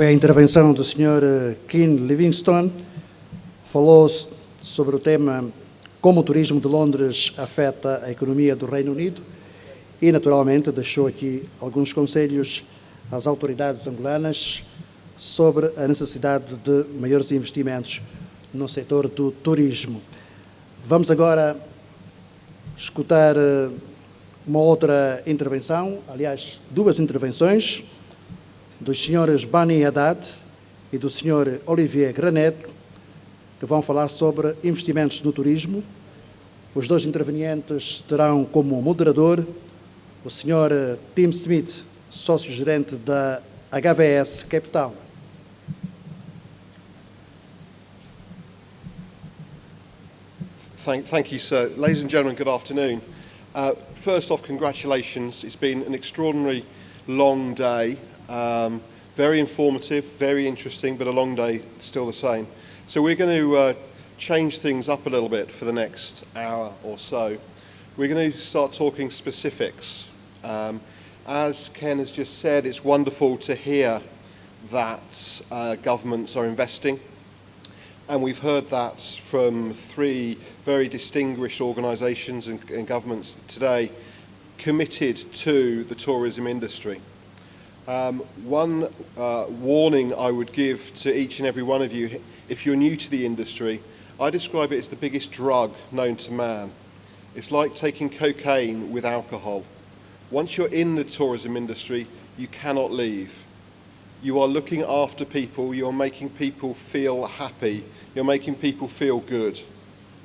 foi a intervenção do Sr. Keane Livingstone, falou sobre o tema como o turismo de Londres afeta a economia do Reino Unido e, naturalmente, deixou aqui alguns conselhos às autoridades angolanas sobre a necessidade de maiores investimentos no setor do turismo. Vamos agora escutar uma outra intervenção, aliás, duas intervenções, dos senhores Bani e Haddad e do Sr. Olivier Granet, que vão falar sobre investimentos no turismo. Os dois intervenientes terão como moderador o Sr. Tim Smith, sócio-gerente da HVS Cape Town. Thank you, sir. Ladies and gentlemen, good afternoon. First off, congratulations. It's been an extraordinary long day. Very informative, very interesting, but a long day still the same. So we're going to change things up a little bit for the next hour or so. We're going to start talking specifics. As Ken has just said, it's wonderful to hear that governments are investing. And we've heard that from three very distinguished organisations and governments today committed to the tourism industry. One warning I would give to each and every one of you, if you're new to the industry, I describe it as the biggest drug known to man. It's like taking cocaine with alcohol. Once you're in the tourism industry, you cannot leave. You are looking after people, you're making people feel happy, you're making people feel good.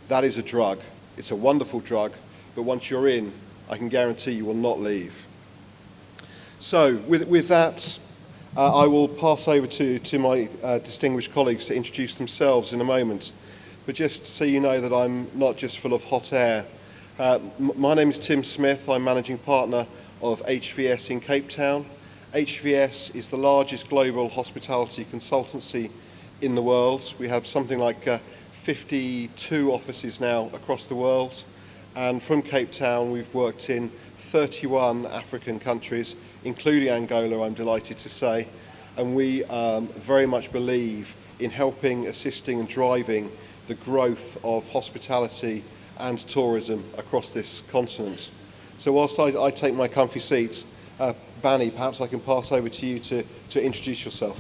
That is a drug. It's a wonderful drug, but once you're in, I can guarantee you will not leave. So, with that, I will pass over to my distinguished colleagues to introduce themselves in a moment. But just so you know that I'm not just full of hot air. My name is Tim Smith. I'm managing partner of HVS in Cape Town. HVS is the largest global hospitality consultancy in the world. We have something like 52 offices now across the world. And from Cape Town, we've worked in 31 African countries, including Angola, I'm delighted to say. And we very much believe in helping, assisting and driving the growth of hospitality and tourism across this continent. So whilst I take my comfy seat, Bani, perhaps I can pass over to you to introduce yourself.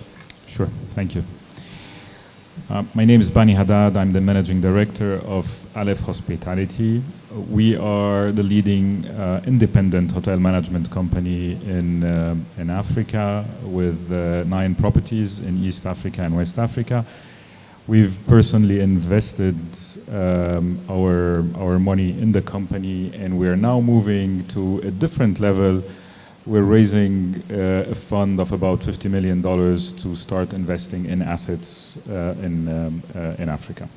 Sure, thank you. My name is Bani Haddad. I'm the managing director of Aleph Hospitality. We are the leading independent hotel management company in Africa with 9 properties in East Africa and West Africa. We've personally invested our money in the company, and we're now moving to a different level. We're raising a fund of about $50 million to start investing in assets in Africa.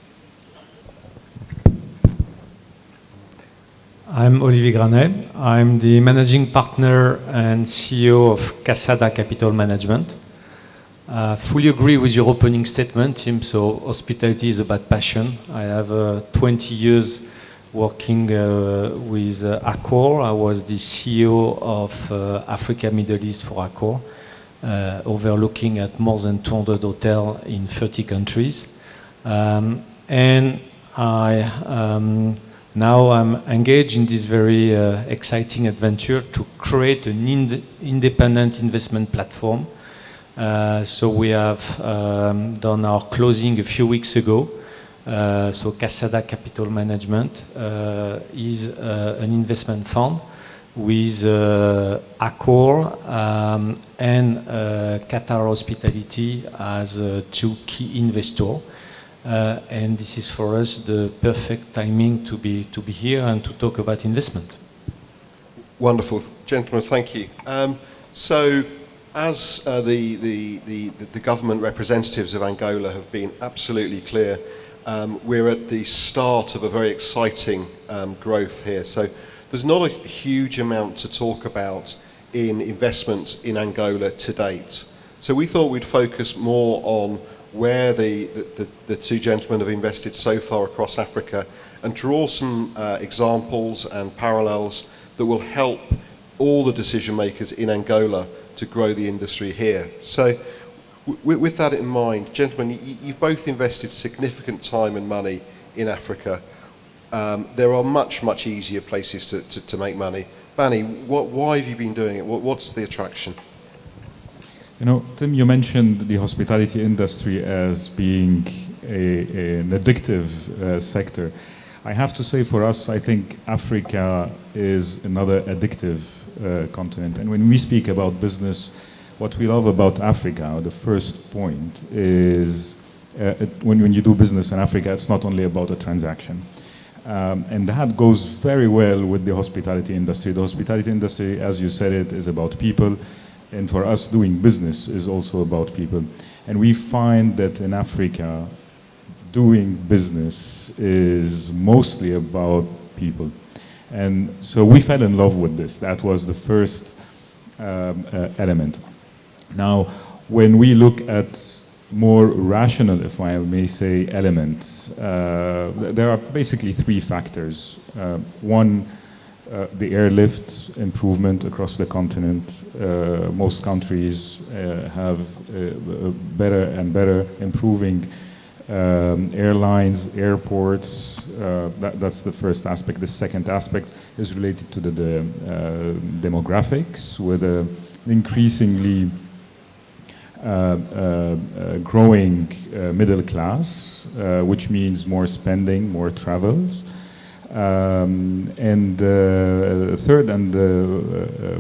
I'm Olivier Granet. I'm the managing partner and CEO of Kasada Capital Management. Fully agree with your opening statement, Tim. So hospitality is about passion. I have 20 years working with Accor. I was the CEO of Africa Middle East for Accor, overlooking at more than 200 hotels in 30 countries. And now I'm engaged in this very exciting adventure to create an independent investment platform. So we have done our closing a few weeks ago. So Kasada Capital Management is an investment fund with Accor and Qatar Hospitality as 2 key investors. And this is for us the perfect timing to be here and to talk about investment. Wonderful. Gentlemen, thank you. So, as the government representatives of Angola have been absolutely clear, we're at the start of a very exciting growth here. So there's not a huge amount to talk about in investments in Angola to date. So we thought we'd focus more on where the 2 gentlemen have invested so far across Africa and draw some examples and parallels that will help all the decision makers in Angola to grow the industry here. So With that in mind, gentlemen, you've both invested significant time and money in Africa. There are much, much easier places to make money. Bani, why have you been doing it? What's the attraction? You know, Tim, you mentioned the hospitality industry as being an addictive sector. I have to say for us, I think Africa is another addictive continent. And when we speak about business, what we love about Africa, the first point is when you do business in Africa, it's not only about a transaction. And that goes very well with the hospitality industry. The hospitality industry, as you said it, is about people. And for us, doing business is also about people. And we find that in Africa, doing business is mostly about people. And so we fell in love with this. That was the first element. Now, when we look at more rational, if I may say, elements, there are basically three factors. One, the airlift improvement across the continent. Most countries have better and better improving airlines, airports. That's the first aspect. The second aspect is related to the demographics, with an increasingly growing middle class, which means more spending, more travels. And third and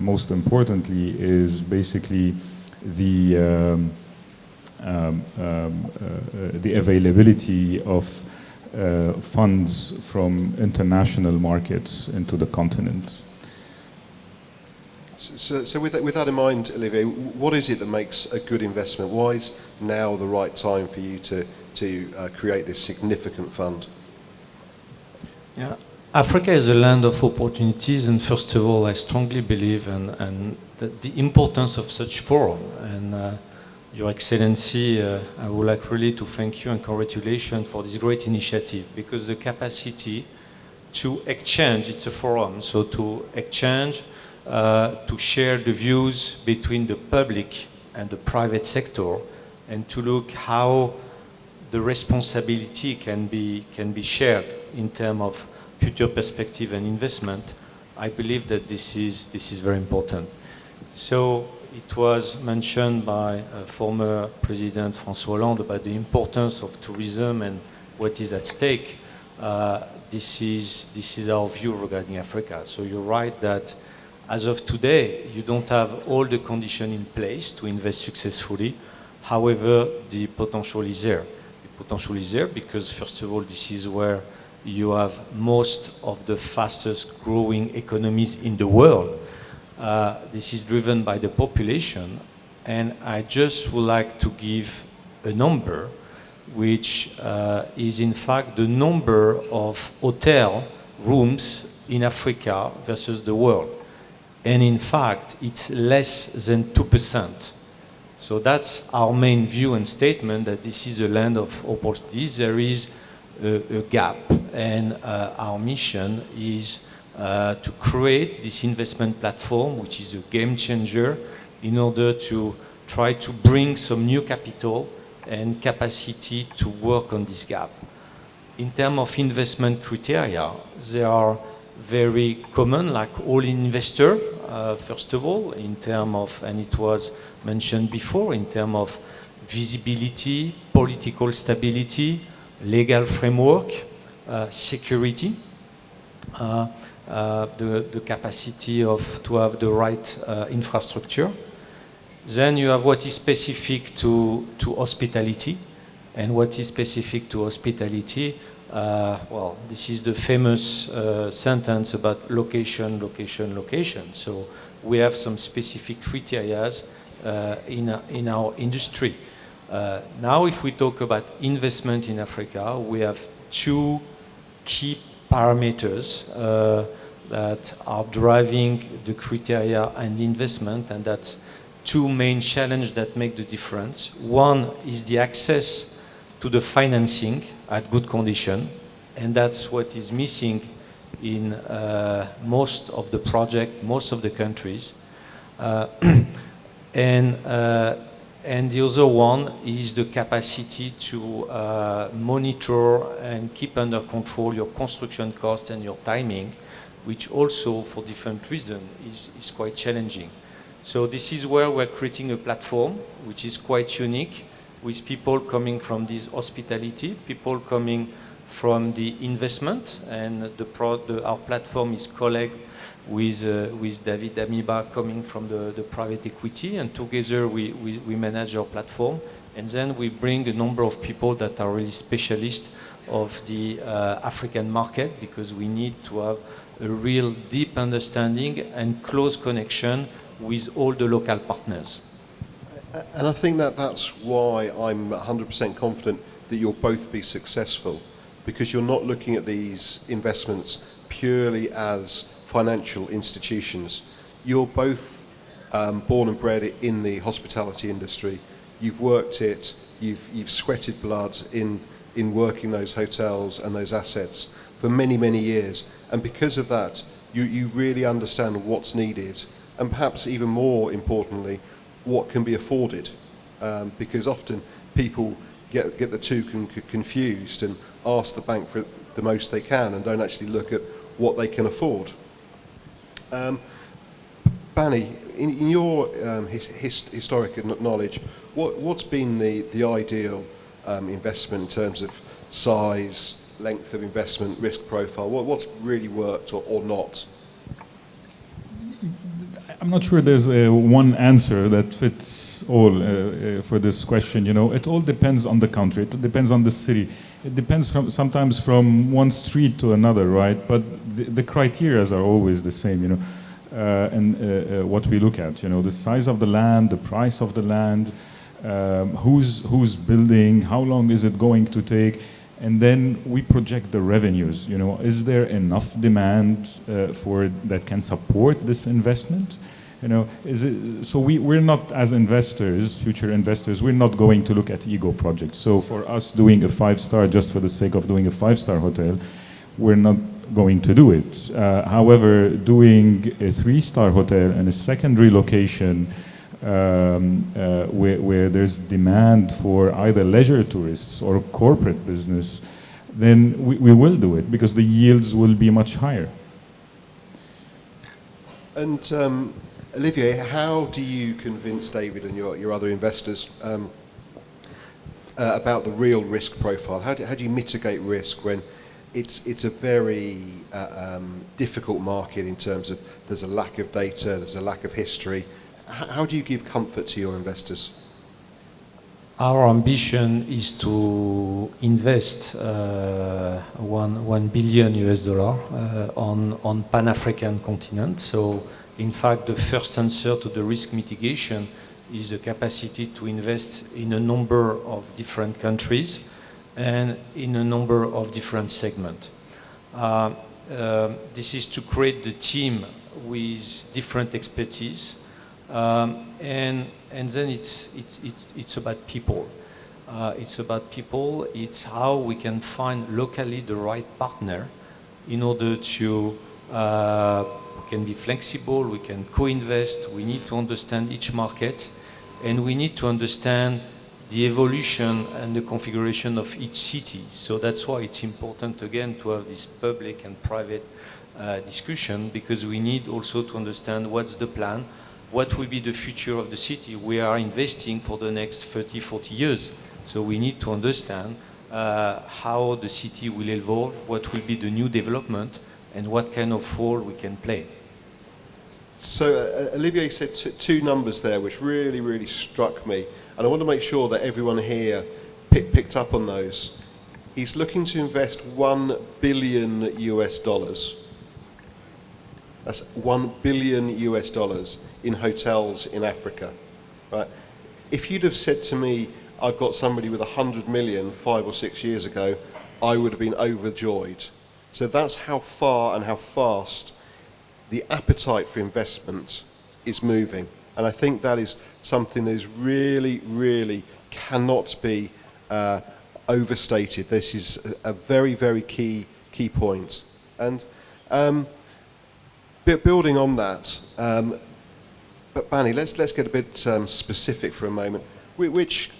most importantly is basically the availability of funds from international markets into the continent. So with that in mind, Olivier, what is it that makes a good investment? Why is now the right time for you to create this significant fund? Yeah. Africa is a land of opportunities, and first of all, I strongly believe in the importance of such forum. And Your Excellency, I would like really to thank you and congratulations for this great initiative, because the capacity to exchange, it's a forum, so to exchange, to share the views between the public and the private sector, and to look how the responsibility can be shared in terms of future perspective and investment. I believe that this is very important. So it was mentioned by former President François Hollande about the importance of tourism and what is at stake. This is our view regarding Africa. So you're right that as of today, you don't have all the conditions in place to invest successfully. However, the potential is there. The potential is there because, first of all, this is where you have most of the fastest growing economies in the world. This is driven by the population. And I just would like to give a number, which is in fact the number of hotel rooms in Africa versus the world. And in fact, it's less than 2%. So that's our main view and statement, that this is a land of opportunities. There is a gap, and our mission is to create this investment platform, which is a game changer, in order to try to bring some new capital and capacity to work on this gap. In terms of investment criteria, they are very common, like all investors. First of all, in terms of, and it was mentioned before, in terms of visibility, political stability, legal framework, security, the capacity to have the right infrastructure. Then you have what is specific to hospitality. And what is specific to hospitality, well, this is the famous sentence about location, location, location. So we have some specific criteria in our industry. Now, if we talk about investment in Africa, we have two key parameters that are driving the criteria and investment, and that's two main challenges that make the difference. One is the access to the financing at good condition, and that's what is missing in most of the project, most of the countries. And And the other one is the capacity to monitor and keep under control your construction cost and your timing, which also, for different reasons, is quite challenging. So this is where we're creating a platform which is quite unique, with people coming from this hospitality, people coming from the investment, and our platform is colleague with David Amiba coming from the private equity, and together we manage our platform, and then we bring a number of people that are really specialists of the African market, because we need to have a real deep understanding and close connection with all the local partners. And I think that's why I'm 100% confident that you'll both be successful, because you're not looking at these investments purely as financial institutions. You're both born and bred in the hospitality industry. You've worked it, you've sweated blood in working those hotels and those assets for many, many years. And because of that, you really understand what's needed, and perhaps even more importantly, what can be afforded. Because often people get the two confused and ask the bank for the most they can and don't actually look at what they can afford. Bani, in your historic knowledge, what's been the ideal investment in terms of size, length of investment, risk profile? What's really worked or not? I'm not sure there's one answer that fits all for this question. You know, it all depends on the country. It depends on the city. It depends sometimes from one street to another, right? But the criteria are always the same, you know, and what we look at, you know, the size of the land, the price of the land, who's building, how long is it going to take, and then we project the revenues. You know, is there enough demand for that can support this investment? You know, so we're not, as investors, future investors, we're not going to look at ego projects. So for us doing a 5-star just for the sake of doing a 5-star hotel, we're not going to do it. However, doing a 3-star hotel and a secondary location where there's demand for either leisure tourists or corporate business, then we will do it, because the yields will be much higher. And Olivier, how do you convince David and your other investors about the real risk profile? How do you mitigate risk when it's a very difficult market in terms of there's a lack of data, there's a lack of history? How do you give comfort to your investors? Our ambition is to invest $1 billion on Pan-African continent. So, in fact, the first answer to the risk mitigation is the capacity to invest in a number of different countries and in a number of different segments. This is to create the team with different expertise, and then it's about people. It's about people. It's how we can find locally the right partner in order to we can be flexible, we can co-invest, we need to understand each market, and we need to understand the evolution and the configuration of each city. So that's why it's important, again, to have this public and private discussion, because we need also to understand what's the plan, what will be the future of the city. We are investing for the next 30, 40 years. So we need to understand how the city will evolve, what will be the new development, and what kind of role we can play. So Olivier said two numbers there which really, really struck me, and I want to make sure that everyone here picked up on those. He's looking to invest $1 billion. That's $1 billion in hotels in Africa, right? If you'd have said to me, I've got somebody with 100 million 5 or 6 years ago, I would have been overjoyed. So that's how far and how fast the appetite for investment is moving. And I think that is something that is really, really cannot be overstated. This is a very, very key point. And building on that, but Bani, let's get a bit specific for a moment. Which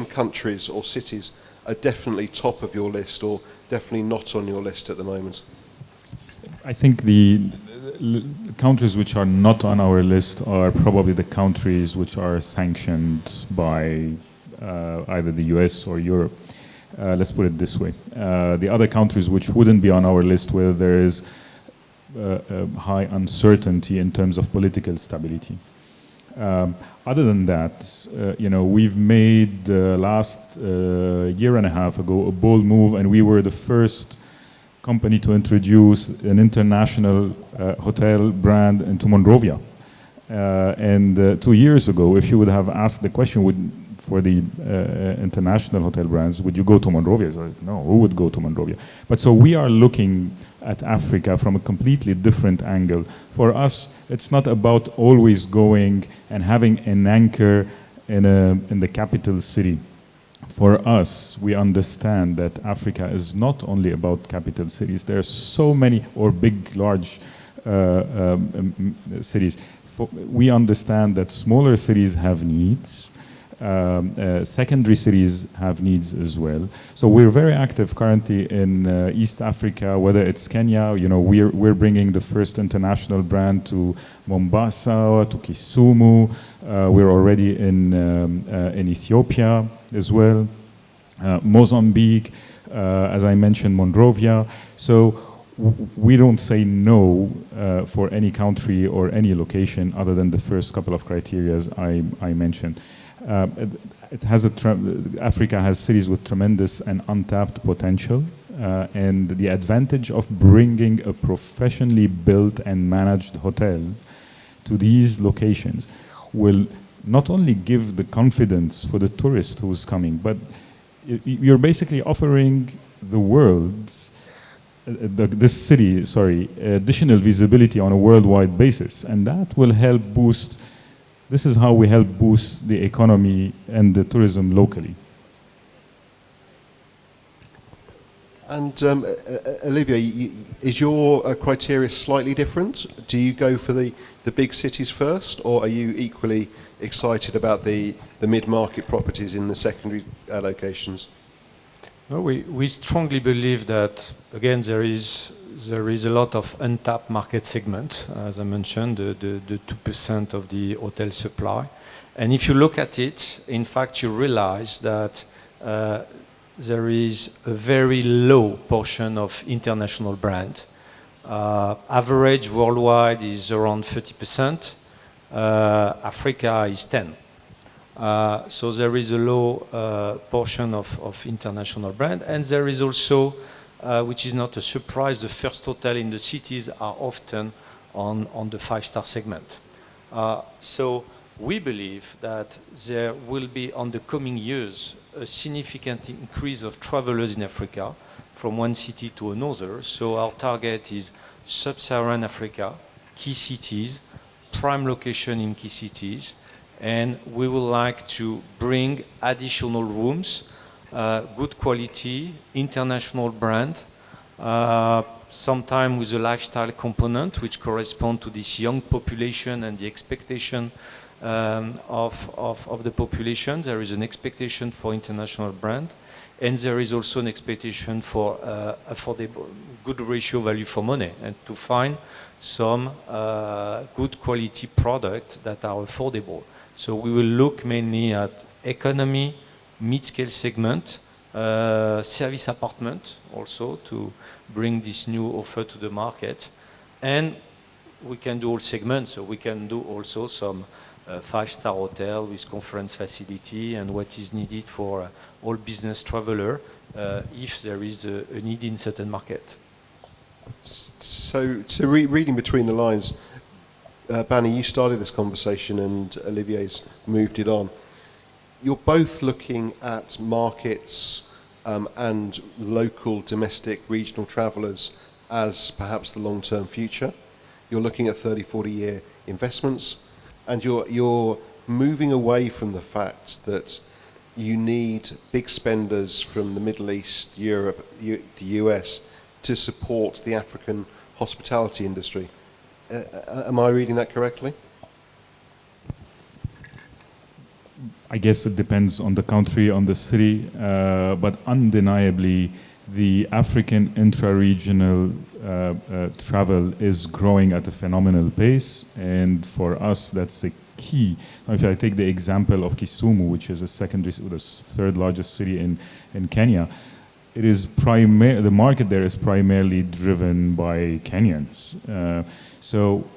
countries or cities are definitely top of your list or definitely not on your list at the moment? I think the countries which are not on our list are probably the countries which are sanctioned by either the US or Europe. Let's put it this way. The other countries which wouldn't be on our list where there is high uncertainty in terms of political stability. Other than that, we've made last year and a half ago a bold move, and we were the first company to introduce an international hotel brand into Monrovia. And 2 years ago, if you would have asked the question for the international hotel brands, would you go to Monrovia? It's like, no, who would go to Monrovia? But so we are looking at Africa from a completely different angle. For us, it's not about always going and having an anchor in the capital city. For us, we understand that Africa is not only about capital cities. There are so many, or big, large cities. We understand that smaller cities have needs. Secondary cities have needs as well. So we're very active currently in East Africa, whether it's Kenya, we're bringing the first international brand to Mombasa, to Kisumu. We're already in Ethiopia as well. Mozambique, as I mentioned, Monrovia. So we don't say no for any country or any location other than the first couple of criteria I mentioned. Africa has cities with tremendous and untapped potential, and the advantage of bringing a professionally built and managed hotel to these locations will not only give the confidence for the tourist who's coming, but you're basically offering the world, additional visibility on a worldwide basis, and that will help boost. This is how we help boost the economy and the tourism locally. And Olivier, is your criteria slightly different? Do you go for the big cities first, or are you equally excited about the mid-market properties in the secondary locations? No, we strongly believe that, again, there is a lot of untapped market segment, as I mentioned, the 2% of the hotel supply. And if you look at it, in fact, you realize that there is a very low portion of international brand. Average worldwide is around 30%. Africa is 10%. So there is a low portion of international brand. And there is also, which is not a surprise, the first hotel in the cities are often on the 5-star segment. So we believe that there will be, on the coming years, a significant increase of travelers in Africa from one city to another. So our target is sub-Saharan Africa, key cities, prime location in key cities, and we would like to bring additional rooms, good quality, international brand, sometime with a lifestyle component which correspond to this young population and the expectation of the population. There is an expectation for international brand, and there is also an expectation for affordable, good ratio value for money, and to find some good quality product that are affordable. So we will look mainly at economy, mid-scale segment, service apartment also to bring this new offer to the market. And we can do all segments, so we can do also some 5-star hotel with conference facility and what is needed for all business traveler if there is a need in certain market. So reading between the lines, Bani, you started this conversation and Olivier's moved it on. You're both looking at markets and local, domestic, regional travellers as perhaps the long-term future. You're looking at 30, 40-year investments, and you're moving away from the fact that you need big spenders from the Middle East, Europe, the US to support the African hospitality industry. Am I reading that correctly? I guess it depends on the country, on the city, but undeniably, the African intra-regional travel is growing at a phenomenal pace, and for us, that's the key. If I take the example of Kisumu, which is the third largest city in Kenya, it is the market there is primarily driven by Kenyans. So,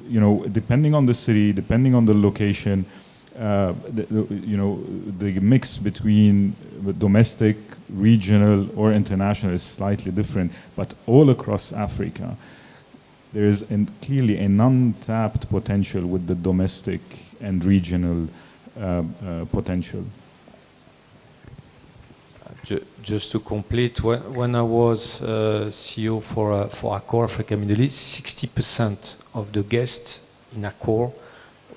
you know, depending on the city, depending on the location, the mix between domestic, regional, or international is slightly different, but all across Africa, there is clearly an untapped potential with the domestic and regional potential. Just to complete, when I was CEO for Accor Africa Middle East, 60% of the guests in Accor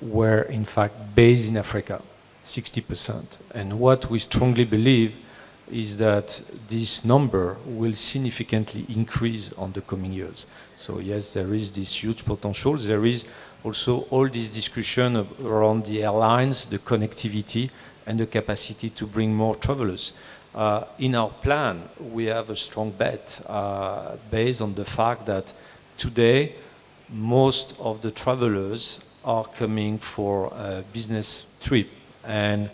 were in fact based in Africa, 60%. And what we strongly believe is that this number will significantly increase on the coming years. So yes, there is this huge potential. There is also all this discussion around the airlines, the connectivity, and the capacity to bring more travelers. In our plan, we have a strong bet based on the fact that today, most of the travelers are coming for a business trip, and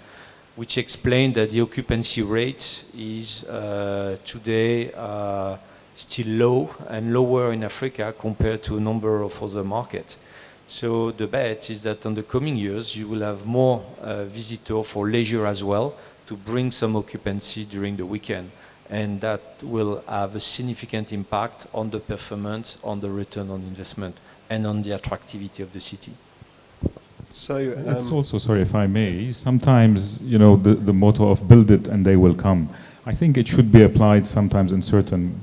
which explains that the occupancy rate is today still low and lower in Africa compared to a number of other markets. So the bet is that in the coming years, you will have more visitors for leisure as well, to bring some occupancy during the weekend. And that will have a significant impact on the performance, on the return on investment, and on the attractivity of the city. So it's also, sorry if I may, sometimes, you know, the motto of build it and they will come. I think it should be applied sometimes in certain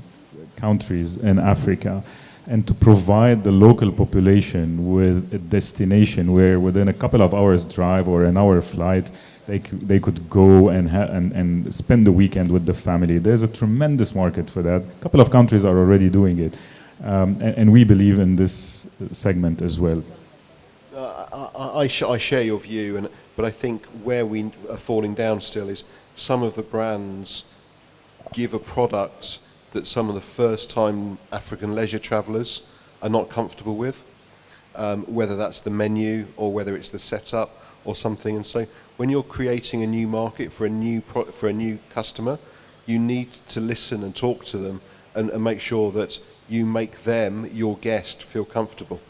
countries in Africa, and to provide the local population with a destination where within a couple of hours drive or an hour flight, they could go and spend the weekend with the family. There's a tremendous market for that. A couple of countries are already doing it. And we believe in this segment as well. I share your view, but I think where we are falling down still is some of the brands give a product that some of the first-time African leisure travellers are not comfortable with, whether that's the menu or whether it's the setup or something. And so when you're creating a new market for a new customer, you need to listen and talk to them and make sure that you make them, your guest, feel comfortable.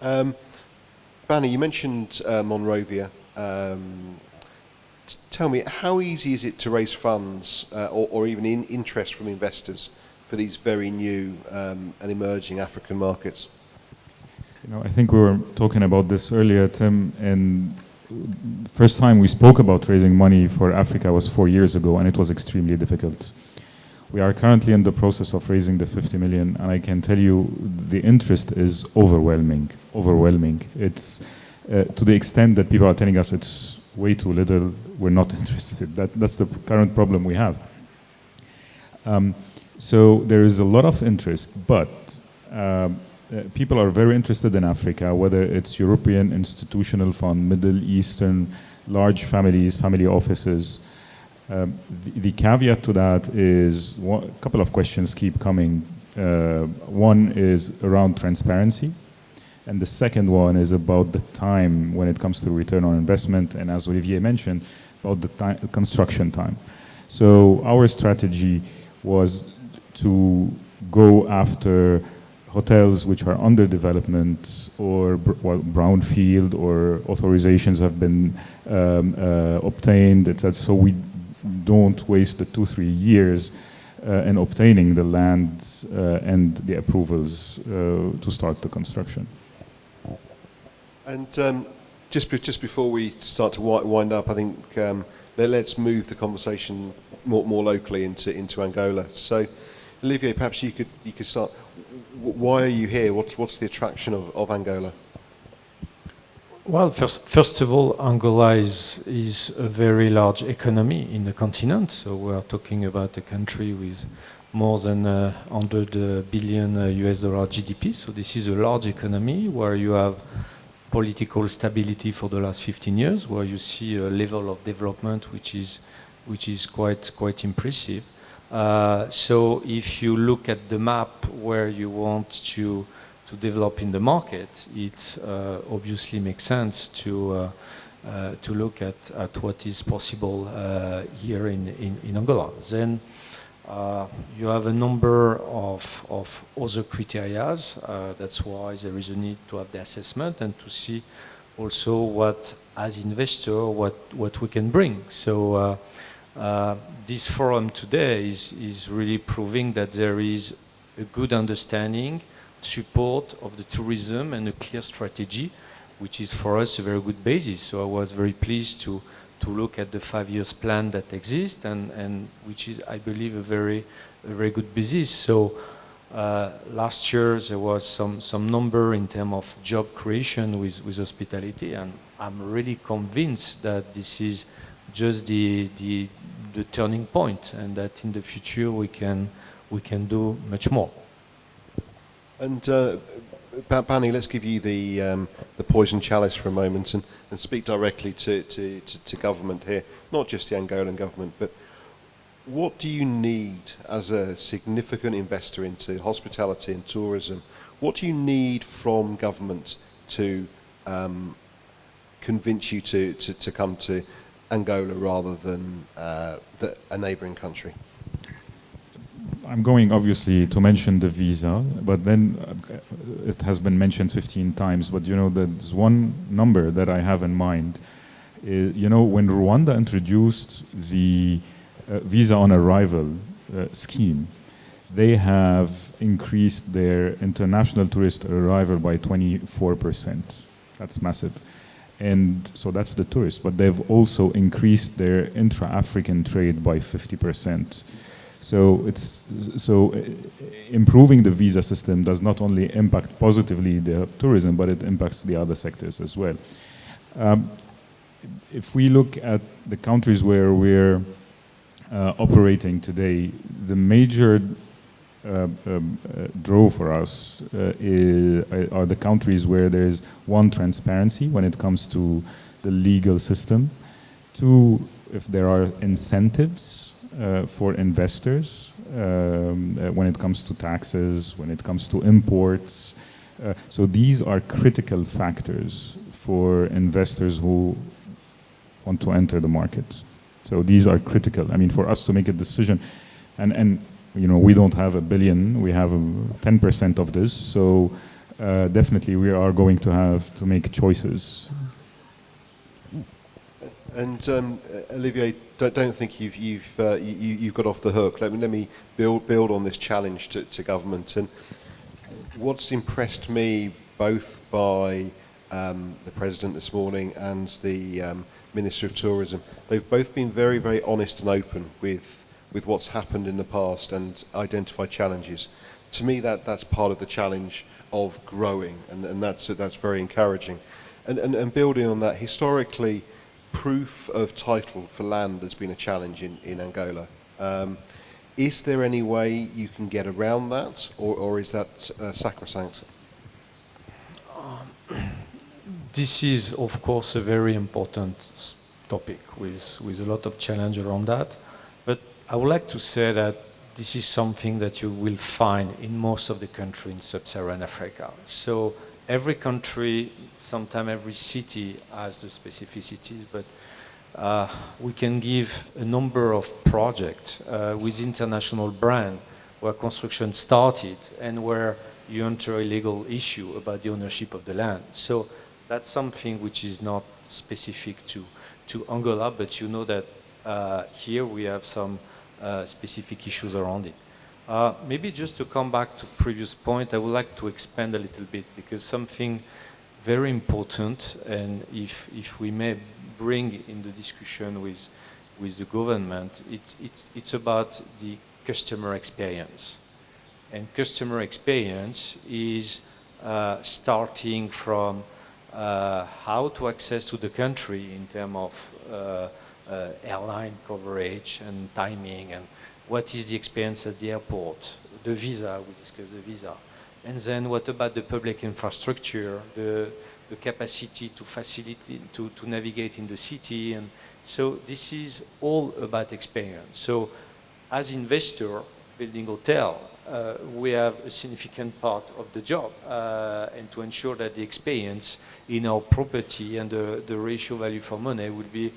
Bani, you mentioned Monrovia. Tell me, how easy is it to raise funds or even interest from investors for these very new and emerging African markets? You know, I think we were talking about this earlier, Tim, and first time we spoke about raising money for Africa was 4 years ago, and it was extremely difficult. We are currently in the process of raising the 50 million, and I can tell you the interest is overwhelming. It's to the extent that people are telling us it's way too little, we're not interested. That's the current problem we have. So there is a lot of interest, but people are very interested in Africa, whether it's European institutional fund, Middle Eastern, large families, family offices. The caveat to that is a couple of questions keep coming. One is around transparency, and the second one is about the time when it comes to return on investment, and as Olivier mentioned, about the construction time. So our strategy was to go after hotels which are under development or brownfield or authorizations have been obtained, etc. So we don't waste the 2-3 years in obtaining the land and the approvals to start the construction. And just before we start to wind up, I think let's move the conversation more locally into Angola. So, Olivier, perhaps you could start. Why are you here? What's the attraction of Angola? Well, first of all, Angola is a very large economy in the continent. So we are talking about a country with more than 100 billion US dollar GDP. So this is a large economy where you have political stability for the last 15 years, where you see a level of development which is quite impressive. So if you look at the map where you want to develop in the market, it obviously makes sense to look at what is possible here in Angola. Then you have a number of other criteria. That's why there is a need to have the assessment and to see also what, as investor, what we can bring. So this forum today is really proving that there is a good understanding, support of the tourism and a clear strategy, which is for us a very good basis. So I was very pleased to look at the 5 years plan that exists and which is, I believe, a very good basis. So last year there was some number in terms of job creation with hospitality, and I'm really convinced that this is just the turning point, and that in the future we can do much more. And Bani, let's give you the poison chalice for a moment and speak directly to government here, not just the Angolan government, but what do you need as a significant investor into hospitality and tourism? What do you need from government to convince you to come to Angola rather than a neighbouring country? I'm going obviously to mention the visa, but then it has been mentioned 15 times, but you know, there's one number that I have in mind. You know, when Rwanda introduced the visa on arrival scheme, they have increased their international tourist arrival by 24%. That's massive. And so that's the tourists, but they've also increased their intra-African trade by 50%. So improving the visa system does not only impact positively the tourism, but it impacts the other sectors as well. If we look at the countries where we're operating today, the major draw for us are the countries where there is, one, transparency when it comes to the legal system. Two, if there are incentives for investors when it comes to taxes, when it comes to imports. So these are critical factors for investors who want to enter the market. So these are critical. I mean, for us to make a decision, and you know, we don't have $1 billion, we have 10% of this, so definitely we are going to have to make choices. And Olivier, don't think you've got off the hook. Let me build on this challenge to government. And what's impressed me both by the President this morning and the Minister of Tourism, they've both been very, very honest and open with what's happened in the past and identified challenges. To me, that's part of the challenge of growing, and that's very encouraging. And building on that, historically, proof of title for land has been a challenge in Angola. Is there any way you can get around that, or is that sacrosanct? This is, of course, a very important topic with a lot of challenge around that. But I would like to say that this is something that you will find in most of the countries in sub-Saharan Africa. So every country, sometimes every city has the specificities, but we can give a number of projects with international brand where construction started and where you enter a legal issue about the ownership of the land. So that's something which is not specific to Angola, but you know that here we have some specific issues around it. Maybe just to come back to previous point, I would like to expand a little bit, because something very important, and if we may bring in the discussion with the government, it's about the customer experience. And customer experience is starting from how to access to the country in terms of airline coverage and timing, and what is the experience at the airport, the visa, we discussed the visa. And then what about the public infrastructure, the the capacity to facilitate, to navigate in the city. And so this is all about experience. So as investor building hotel, we have a significant part of the job and to ensure that the experience in our property and the ratio value for money will be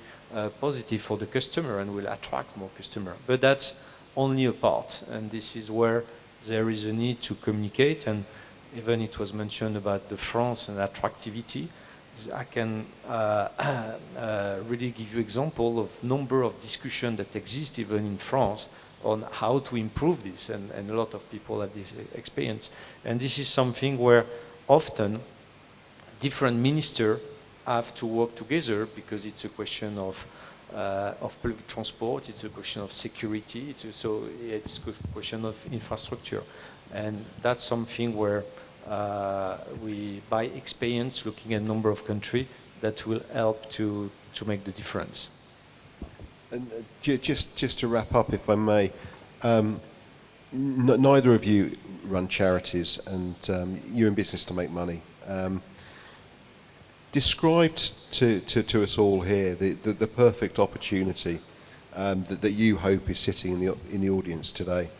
positive for the customer and will attract more customers. But that's only a part, and this is where there is a need to communicate. And even it was mentioned about the France and attractivity. I can really give you example of number of discussions that exist even in France on how to improve this, and a lot of people have this experience. And this is something where often different ministers have to work together because it's a question of public transport, it's a question of security, it's a question of infrastructure. And that's something where we, by experience, looking at a number of countries, that will help to make the difference. And just to wrap up, if I may, neither of you run charities, and you're in business to make money. Describe to us all here the perfect opportunity that you hope is sitting in the audience today.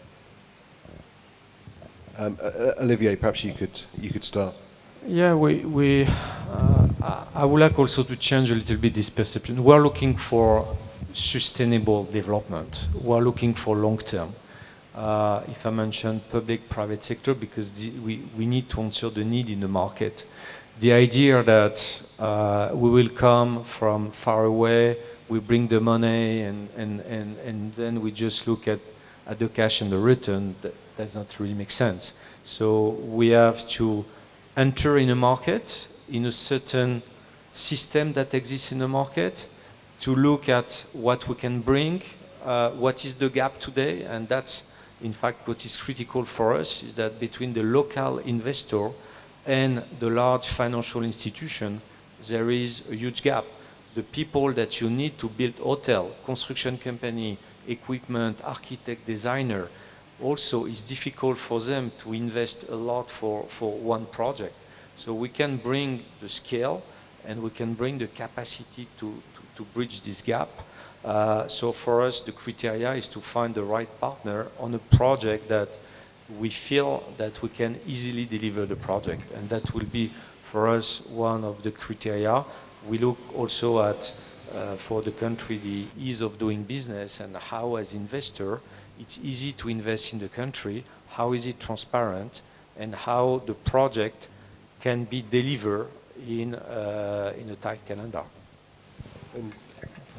Olivier, perhaps you could start. Yeah, I would like also to change a little bit this perception. We're looking for sustainable development. We're looking for long term. If I mention public-private sector, because we need to answer the need in the market. The idea that we will come from far away, we bring the money, and then we just look at the cash and the return, that does not really make sense. So we have to enter in a market, in a certain system that exists in the market, to look at what we can bring, what is the gap today, and that's in fact what is critical for us, is that between the local investor and the large financial institution, there is a huge gap. The people that you need to build hotel, construction company, equipment, architect, designer, also it's difficult for them to invest a lot for one project. So we can bring the scale and we can bring the capacity to bridge this gap. So for us, the criteria is to find the right partner on a project that we feel that we can easily deliver the project. And that will be, for us, one of the criteria. We look also at, for the country, the ease of doing business and how, as investor, it's easy to invest in the country, how is it transparent, and how the project can be delivered in a tight calendar. And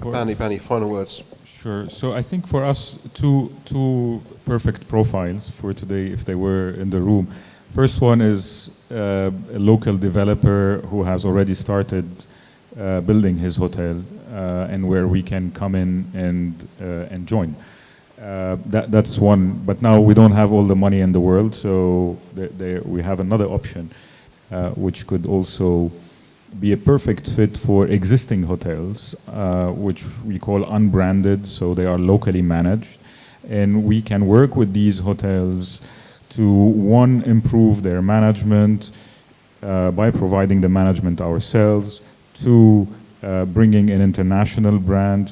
Bani, final words. Sure. So I think for us, two perfect profiles for today, if they were in the room. First one is a local developer who has already started building his hotel, and where we can come in and join. That's one. But now we don't have all the money in the world, so we have another option, which could also be a perfect fit for existing hotels, which we call unbranded, so they are locally managed. And we can work with these hotels to, one, improve their management by providing the management ourselves, two, bringing an international brand.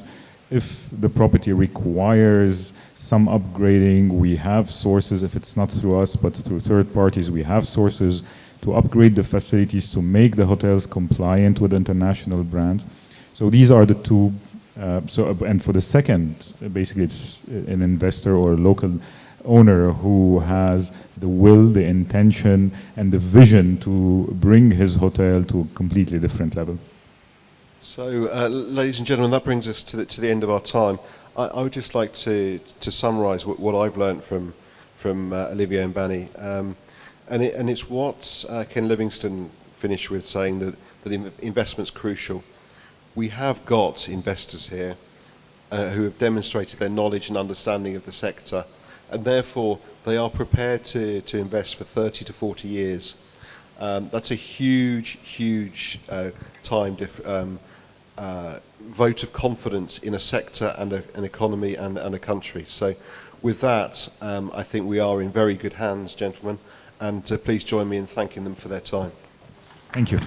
If the property requires some upgrading, we have sources, if it's not through us, but through third parties, we have sources to upgrade the facilities to make the hotels compliant with international brands. So these are the two. And for the second, basically it's an investor or a local owner who has the will, the intention, and the vision to bring his hotel to a completely different level. So, ladies and gentlemen, that brings us to the end of our time. I would just like to summarise what I've learned from Olivier and Bani. And it's what Ken Livingstone finished with, saying that investment's crucial. We have got investors here who have demonstrated their knowledge and understanding of the sector, and therefore they are prepared to invest for 30 to 40 years. That's a huge vote of confidence in a sector and an economy and a country. So with that, I think we are in very good hands, gentlemen. And please join me in thanking them for their time. Thank you.